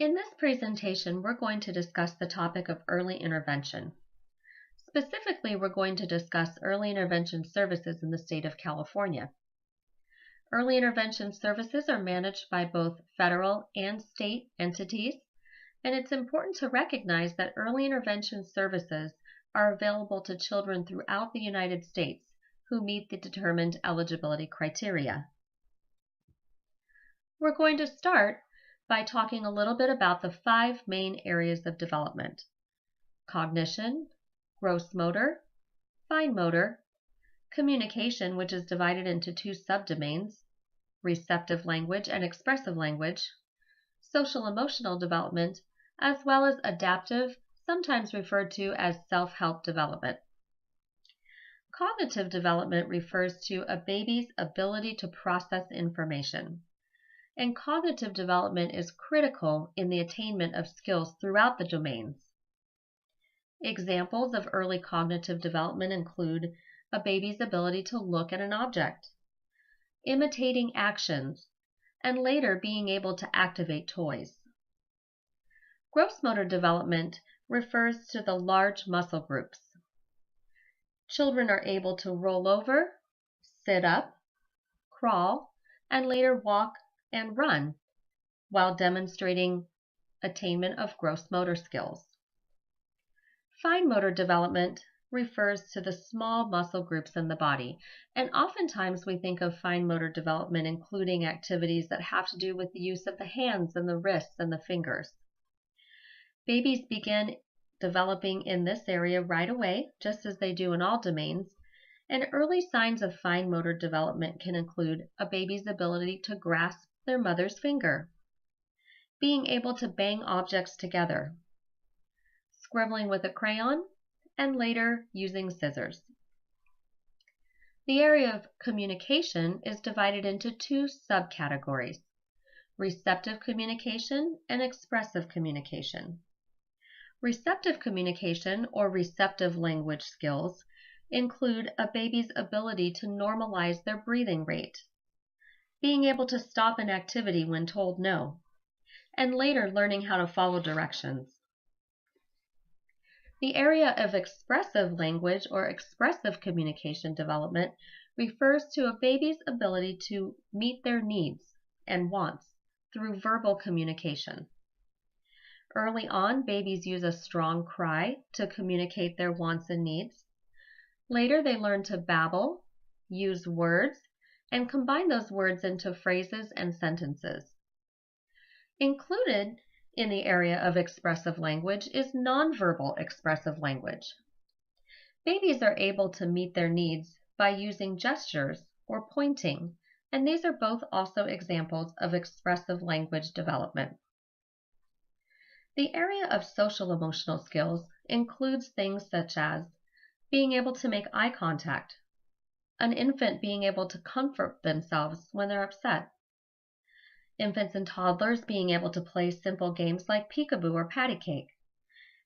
In this presentation, we're going to discuss the topic of early intervention. Specifically, we're going to discuss early intervention services in the state of California. Early intervention services are managed by both federal and state entities, and it's important to recognize that early intervention services are available to children throughout the United States who meet the determined eligibility criteria. We're going to start by talking a little bit about the 5 main areas of development: cognition, gross motor, fine motor, communication, which is divided into 2 subdomains, receptive language and expressive language, social emotional development, as well as adaptive, sometimes referred to as self-help development. Cognitive development refers to a baby's ability to process information, and cognitive development is critical in the attainment of skills throughout the domains. Examples of early cognitive development include a baby's ability to look at an object, imitating actions, and later being able to activate toys. Gross motor development refers to the large muscle groups. Children are able to roll over, sit up, crawl, and later walk and run while demonstrating attainment of gross motor skills. Fine motor development refers to the small muscle groups in the body, and oftentimes we think of fine motor development including activities that have to do with the use of the hands and the wrists and the fingers. Babies begin developing in this area right away, just as they do in all domains, and early signs of fine motor development can include a baby's ability to grasp their mother's finger, being able to bang objects together, scribbling with a crayon, and later using scissors. The area of communication is divided into 2 subcategories: receptive communication and expressive communication. Receptive communication, or receptive language skills, include a baby's ability to normalize their breathing rate, being able to stop an activity when told no, and later learning how to follow directions. The area of expressive language or expressive communication development refers to a baby's ability to meet their needs and wants through verbal communication. Early on, babies use a strong cry to communicate their wants and needs. Later, they learn to babble, use words, and combine those words into phrases and sentences. Included in the area of expressive language is nonverbal expressive language. Babies are able to meet their needs by using gestures or pointing, and these are both also examples of expressive language development. The area of social emotional skills includes things such as being able to make eye contact, an infant being able to comfort themselves when they're upset, infants and toddlers being able to play simple games like peekaboo or patty cake,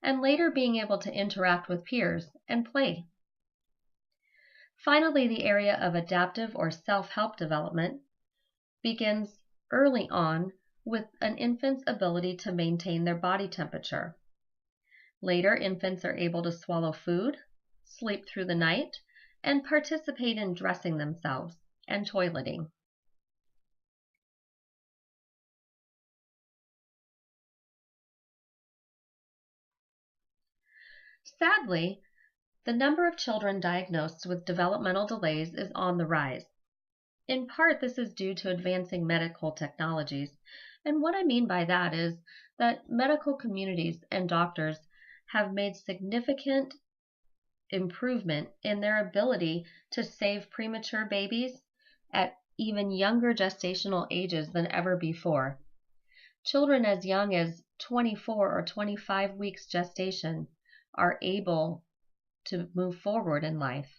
and later being able to interact with peers and play. Finally, the area of adaptive or self-help development begins early on with an infant's ability to maintain their body temperature. Later, infants are able to swallow food, sleep through the night, and participate in dressing themselves and toileting. Sadly, the number of children diagnosed with developmental delays is on the rise. In part, this is due to advancing medical technologies, and what I mean by that is that medical communities and doctors have made significant improvement in their ability to save premature babies at even younger gestational ages than ever before. Children as young as 24 or 25 weeks gestation are able to move forward in life.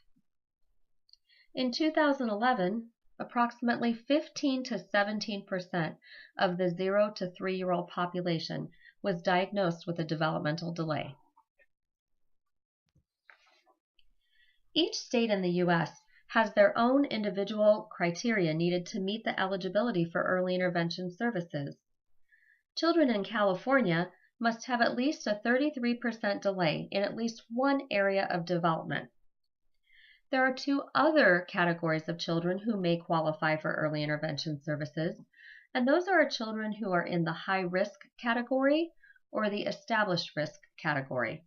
In 2011, approximately 15 to 17% of the 0 to 3-year-old population was diagnosed with a developmental delay. Each state in the U.S. has their own individual criteria needed to meet the eligibility for early intervention services. Children in California must have at least a 33% delay in at least one area of development. There are two other categories of children who may qualify for early intervention services, and those are children who are in the high risk category or the established risk category.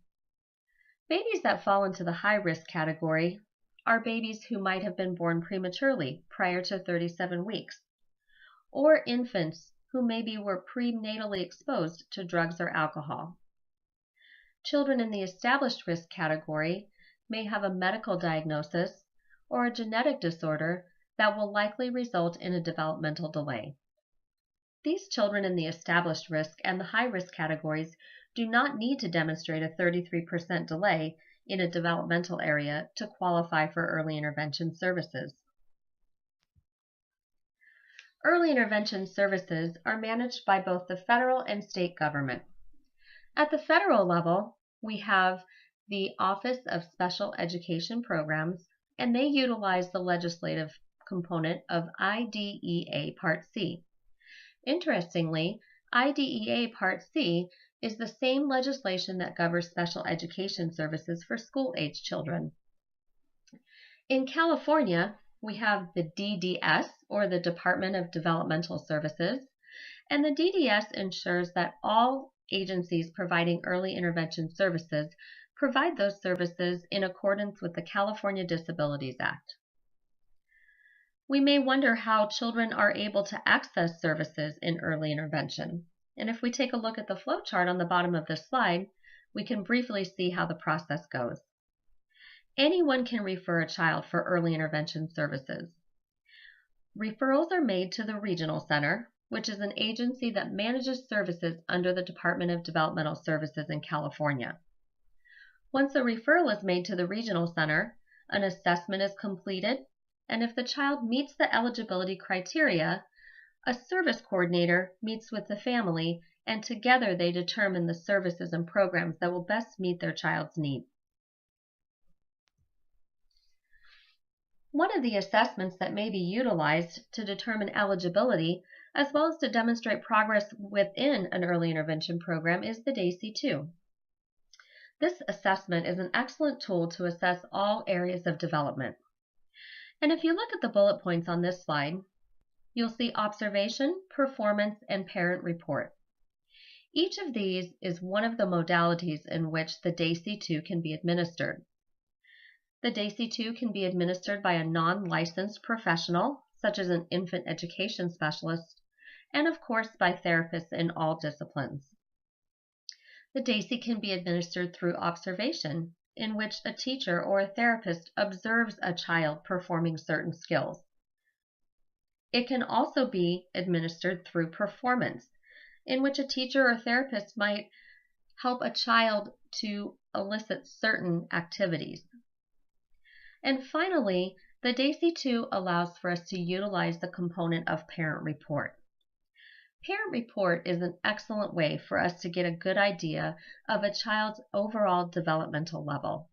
Babies that fall into the high risk category are babies who might have been born prematurely prior to 37 weeks, or infants who maybe were prenatally exposed to drugs or alcohol. Children in the established risk category may have a medical diagnosis or a genetic disorder that will likely result in a developmental delay. These children in the established risk and the high risk categories do not need to demonstrate a 33% delay in a developmental area to qualify for early intervention services. Early intervention services are managed by both the federal and state government. At the federal level, we have the Office of Special Education Programs, and they utilize the legislative component of IDEA Part C. Interestingly, IDEA Part C is the same legislation that governs special education services for school-age children. In California, we have the DDS, or the Department of Developmental Services, and the DDS ensures that all agencies providing early intervention services provide those services in accordance with the California Disabilities Act. We may wonder how children are able to access services in early intervention. And if we take a look at the flow chart on the bottom of this slide, we can briefly see how the process goes. Anyone can refer a child for early intervention services. Referrals are made to the Regional Center, which is an agency that manages services under the Department of Developmental Services in California. Once a referral is made to the Regional Center, an assessment is completed, and if the child meets the eligibility criteria, a service coordinator meets with the family, and together they determine the services and programs that will best meet their child's needs. One of the assessments that may be utilized to determine eligibility, as well as to demonstrate progress within an early intervention program, is the DAISY-2. This assessment is an excellent tool to assess all areas of development. And if you look at the bullet points on this slide, you'll see observation, performance, and parent report. Each of these is one of the modalities in which the DAISY-2 can be administered. The DAISY-2 can be administered by a non-licensed professional, such as an infant education specialist, and of course by therapists in all disciplines. The DAISY can be administered through observation, in which a teacher or a therapist observes a child performing certain skills. It can also be administered through performance, in which a teacher or therapist might help a child to elicit certain activities. And finally, the DAISY-2 allows for us to utilize the component of parent report. Parent report is an excellent way for us to get a good idea of a child's overall developmental level.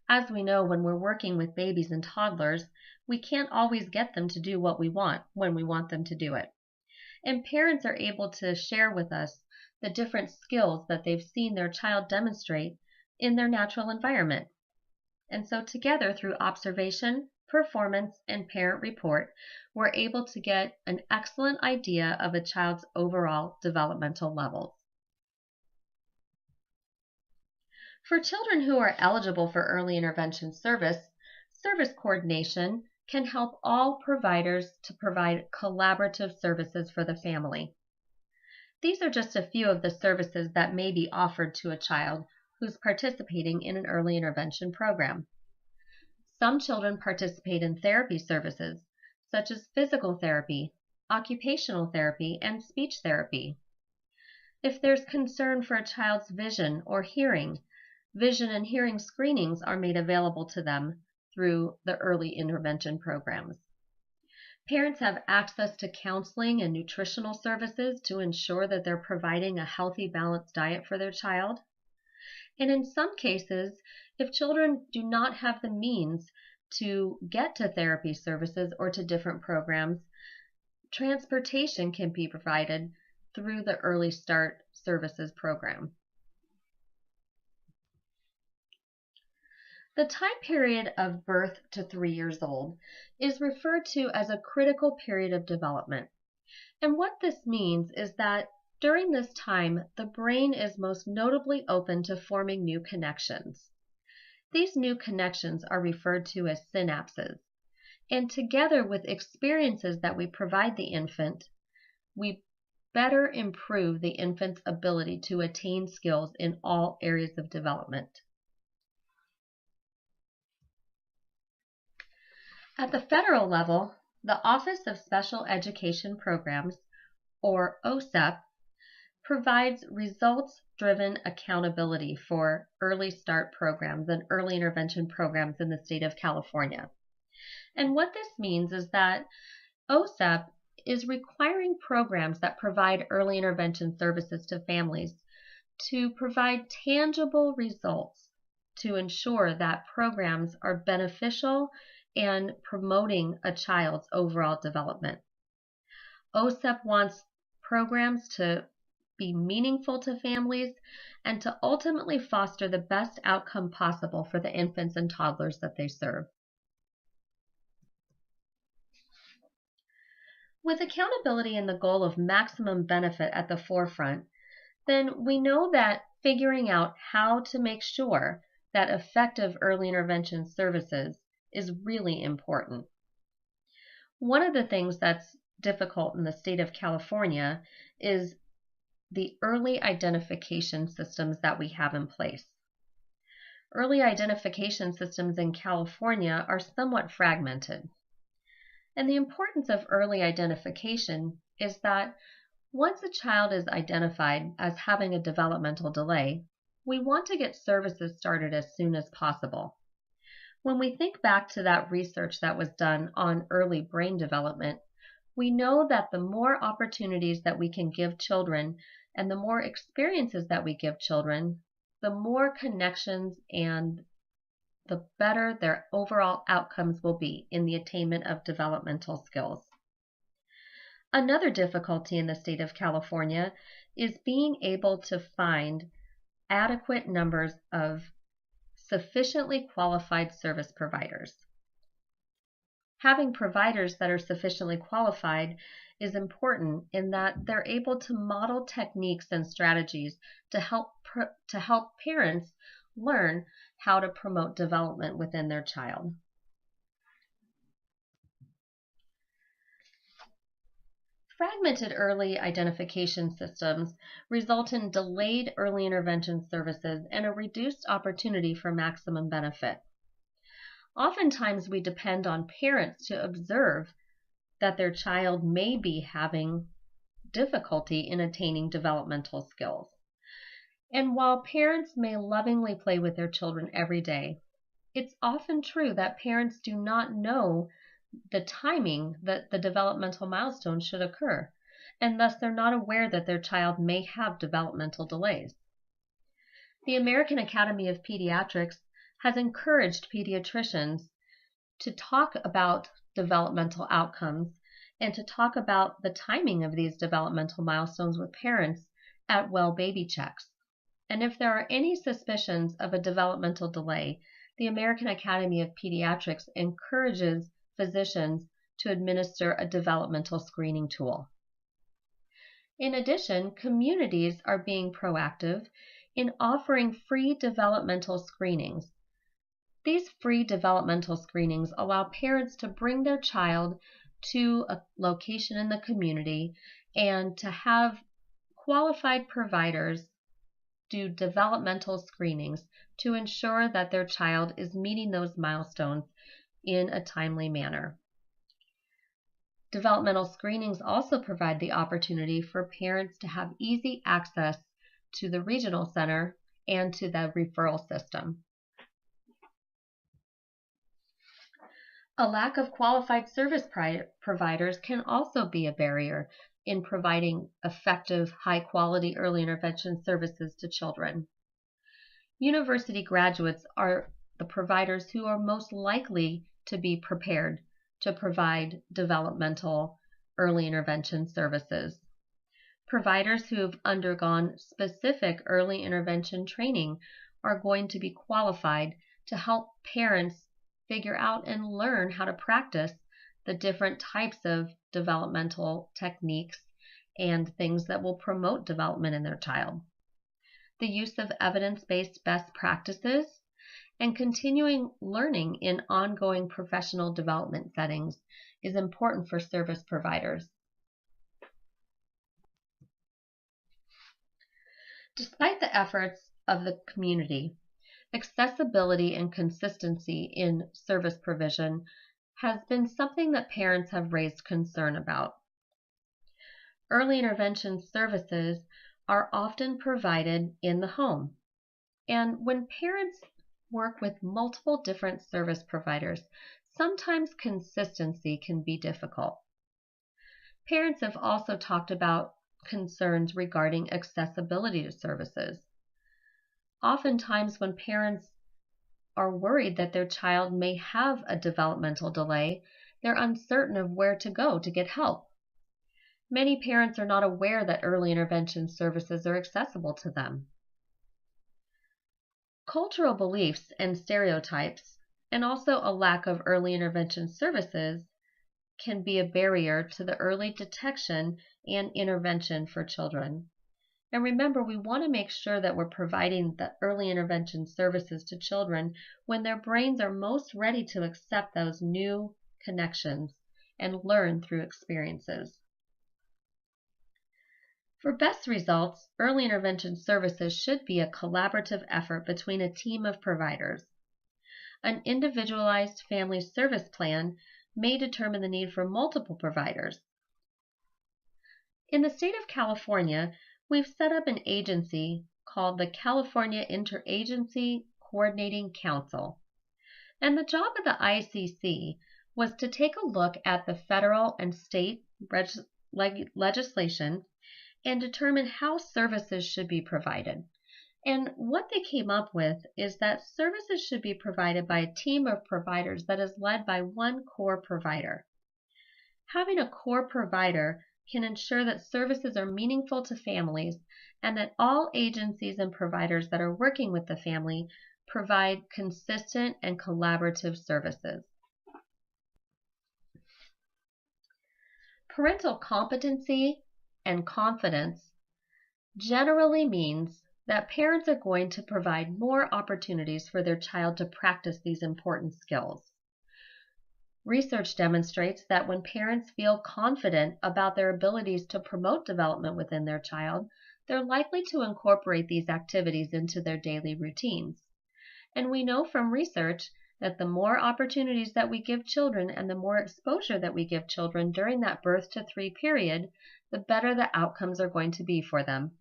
As we know, when we're working with babies and toddlers, we can't always get them to do what we want when we want them to do it. And parents are able to share with us the different skills that they've seen their child demonstrate in their natural environment. And so together, through observation, performance, and parent report, we're able to get an excellent idea of a child's overall developmental levels. For children who are eligible for early intervention service coordination can help all providers to provide collaborative services for the family. These are just a few of the services that may be offered to a child who's participating in an early intervention program. Some children participate in therapy services, such as physical therapy, occupational therapy, and speech therapy. If there's concern for a child's vision or hearing, vision and hearing screenings are made available to them through the early intervention programs. Parents have access to counseling and nutritional services to ensure that they're providing a healthy, balanced diet for their child. And in some cases, if children do not have the means to get to therapy services or to different programs, transportation can be provided through the Early Start Services program. The time period of birth to 3 years old is referred to as a critical period of development. And what this means is that during this time, the brain is most notably open to forming new connections. These new connections are referred to as synapses. And together with experiences that we provide the infant, we better improve the infant's ability to attain skills in all areas of development. At the federal level, the Office of Special Education Programs, or OSEP, provides results-driven accountability for early start programs and early intervention programs in the state of California. And what this means is that OSEP is requiring programs that provide early intervention services to families to provide tangible results to ensure that programs are beneficial and promoting a child's overall development. OSEP wants programs to be meaningful to families and to ultimately foster the best outcome possible for the infants and toddlers that they serve. With accountability and the goal of maximum benefit at the forefront, then we know that figuring out how to make sure that effective early intervention services is really important. One of the things that's difficult in the state of California is the early identification systems that we have in place. Early identification systems in California are somewhat fragmented. And the importance of early identification is that once a child is identified as having a developmental delay, we want to get services started as soon as possible. When we think back to that research that was done on early brain development, we know that the more opportunities that we can give children and the more experiences that we give children, the more connections and the better their overall outcomes will be in the attainment of developmental skills. Another difficulty in the state of California is being able to find adequate numbers of sufficiently qualified service providers. Having providers that are sufficiently qualified is important in that they're able to model techniques and strategies to help parents learn how to promote development within their child. Fragmented early identification systems result in delayed early intervention services and a reduced opportunity for maximum benefit. Oftentimes, we depend on parents to observe that their child may be having difficulty in attaining developmental skills. And while parents may lovingly play with their children every day, it's often true that parents do not know the timing that the developmental milestone should occur, and thus they're not aware that their child may have developmental delays. The American Academy of Pediatrics has encouraged pediatricians to talk about developmental outcomes and to talk about the timing of these developmental milestones with parents at well baby checks. And if there are any suspicions of a developmental delay, the American Academy of Pediatrics encourages physicians to administer a developmental screening tool. In addition, communities are being proactive in offering free developmental screenings. These free developmental screenings allow parents to bring their child to a location in the community and to have qualified providers do developmental screenings to ensure that their child is meeting those milestones in a timely manner. Developmental screenings also provide the opportunity for parents to have easy access to the regional center and to the referral system. A lack of qualified service providers can also be a barrier in providing effective, high-quality early intervention services to children. University graduates are the providers who are most likely to be prepared to provide developmental early intervention services. Providers who have undergone specific early intervention training are going to be qualified to help parents figure out and learn how to practice the different types of developmental techniques and things that will promote development in their child. The use of evidence-based best practices and continuing learning in ongoing professional development settings is important for service providers. Despite the efforts of the community, accessibility and consistency in service provision has been something that parents have raised concern about. Early intervention services are often provided in the home, and when parents work with multiple different service providers, sometimes consistency can be difficult. Parents have also talked about concerns regarding accessibility to services. Oftentimes, when parents are worried that their child may have a developmental delay, they're uncertain of where to go to get help. Many parents are not aware that early intervention services are accessible to them. Cultural beliefs and stereotypes, and also a lack of early intervention services, can be a barrier to the early detection and intervention for children. And remember, we want to make sure that we're providing the early intervention services to children when their brains are most ready to accept those new connections and learn through experiences. For best results, early intervention services should be a collaborative effort between a team of providers. An individualized family service plan may determine the need for multiple providers. In the state of California, we've set up an agency called the California Interagency Coordinating Council. And the job of the ICC was to take a look at the federal and state legislation and determine how services should be provided. And what they came up with is that services should be provided by a team of providers that is led by one core provider. Having a core provider can ensure that services are meaningful to families and that all agencies and providers that are working with the family provide consistent and collaborative services. Parental competency and confidence generally means that parents are going to provide more opportunities for their child to practice these important skills. Research demonstrates that when parents feel confident about their abilities to promote development within their child, they're likely to incorporate these activities into their daily routines. And we know from research that the more opportunities that we give children and the more exposure that we give children during that birth to 3 period, the better the outcomes are going to be for them.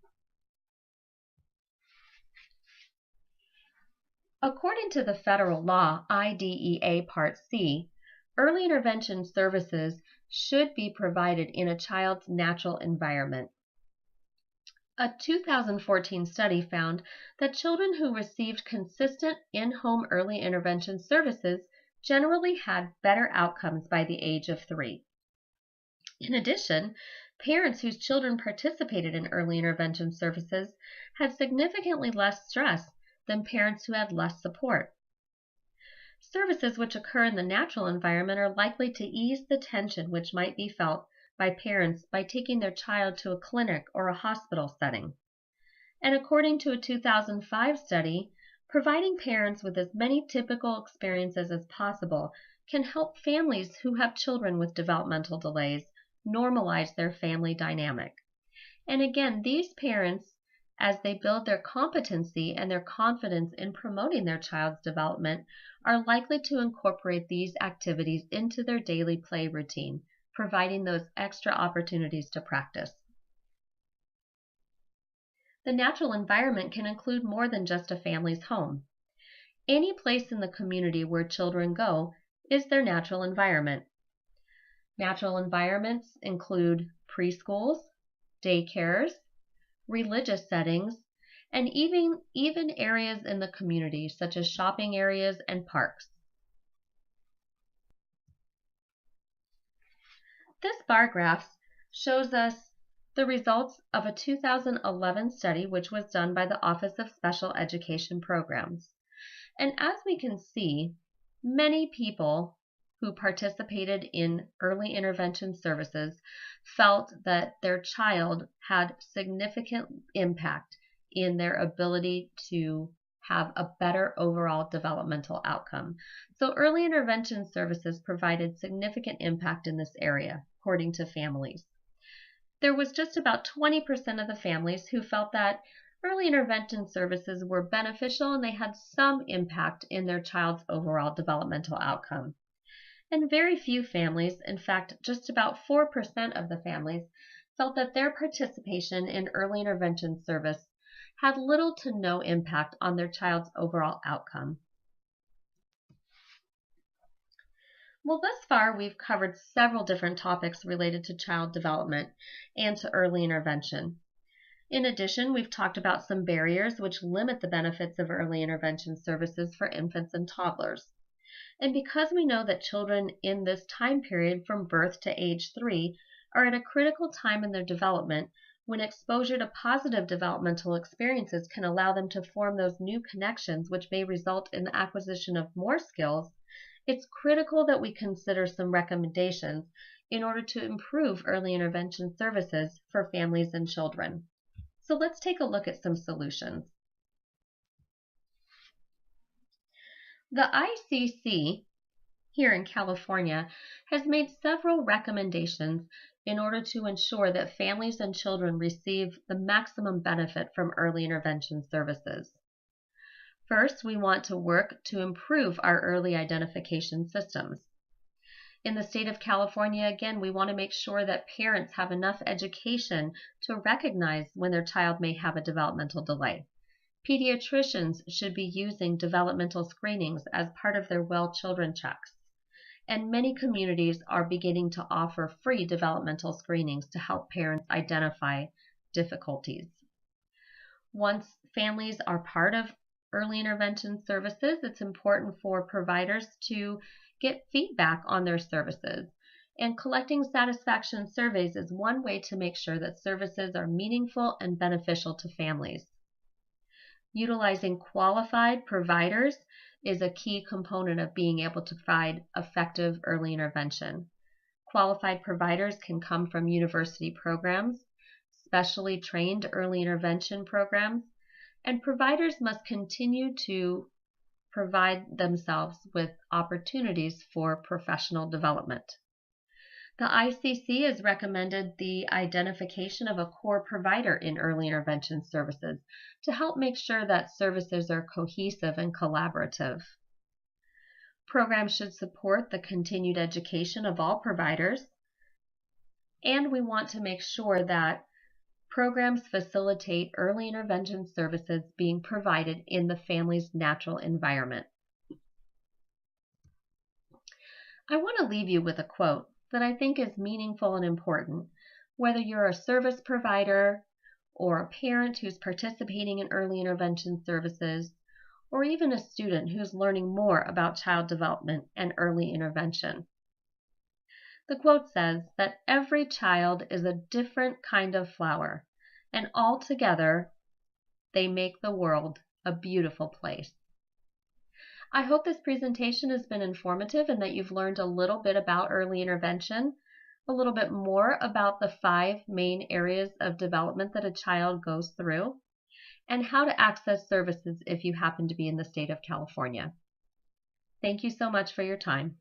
According to the federal law, IDEA Part C, early intervention services should be provided in a child's natural environment. A 2014 study found that children who received consistent in-home early intervention services generally had better outcomes by the age of 3. In addition, parents whose children participated in early intervention services had significantly less stress than parents who had less support. Services which occur in the natural environment are likely to ease the tension which might be felt by parents by taking their child to a clinic or a hospital setting. And according to a 2005 study, providing parents with as many typical experiences as possible can help families who have children with developmental delays normalize their family dynamic. And again, these parents, as they build their competency and their confidence in promoting their child's development, are likely to incorporate these activities into their daily play routine, providing those extra opportunities to practice. The natural environment can include more than just a family's home. Any place in the community where children go is their natural environment. Natural environments include preschools, daycares, religious settings, and even areas in the community such as shopping areas and parks. This bar graph shows us the results of a 2011 study which was done by the Office of Special Education Programs. And as we can see, many people who participated in early intervention services felt that their child had significant impact in their ability to have a better overall developmental outcome. So early intervention services provided significant impact in this area, according to families. There was just about 20% of the families who felt that early intervention services were beneficial and they had some impact in their child's overall developmental outcome. And very few families, in fact, just about 4% of the families, felt that their participation in early intervention service had little to no impact on their child's overall outcome. Well, thus far, we've covered several different topics related to child development and to early intervention. In addition, we've talked about some barriers which limit the benefits of early intervention services for infants and toddlers. And because we know that children in this time period from birth to age 3 are at a critical time in their development, when exposure to positive developmental experiences can allow them to form those new connections which may result in the acquisition of more skills, it's critical that we consider some recommendations in order to improve early intervention services for families and children. So let's take a look at some solutions. The ICC here in California has made several recommendations in order to ensure that families and children receive the maximum benefit from early intervention services. First, we want to work to improve our early identification systems. In the state of California, again, we want to make sure that parents have enough education to recognize when their child may have a developmental delay. Pediatricians should be using developmental screenings as part of their well children checks. And many communities are beginning to offer free developmental screenings to help parents identify difficulties. Once families are part of early intervention services, it's important for providers to get feedback on their services. And collecting satisfaction surveys is one way to make sure that services are meaningful and beneficial to families. Utilizing qualified providers is a key component of being able to provide effective early intervention. Qualified providers can come from university programs, specially trained early intervention programs, and providers must continue to provide themselves with opportunities for professional development. The ICC has recommended the identification of a core provider in early intervention services to help make sure that services are cohesive and collaborative. Programs should support the continued education of all providers, and we want to make sure that programs facilitate early intervention services being provided in the family's natural environment. I want to leave you with a quote that I think is meaningful and important, whether you're a service provider or a parent who's participating in early intervention services, or even a student who's learning more about child development and early intervention. The quote says that every child is a different kind of flower, and all together they make the world a beautiful place. I hope this presentation has been informative and that you've learned a little bit about early intervention, a little bit more about the 5 main areas of development that a child goes through, and how to access services if you happen to be in the state of California. Thank you so much for your time.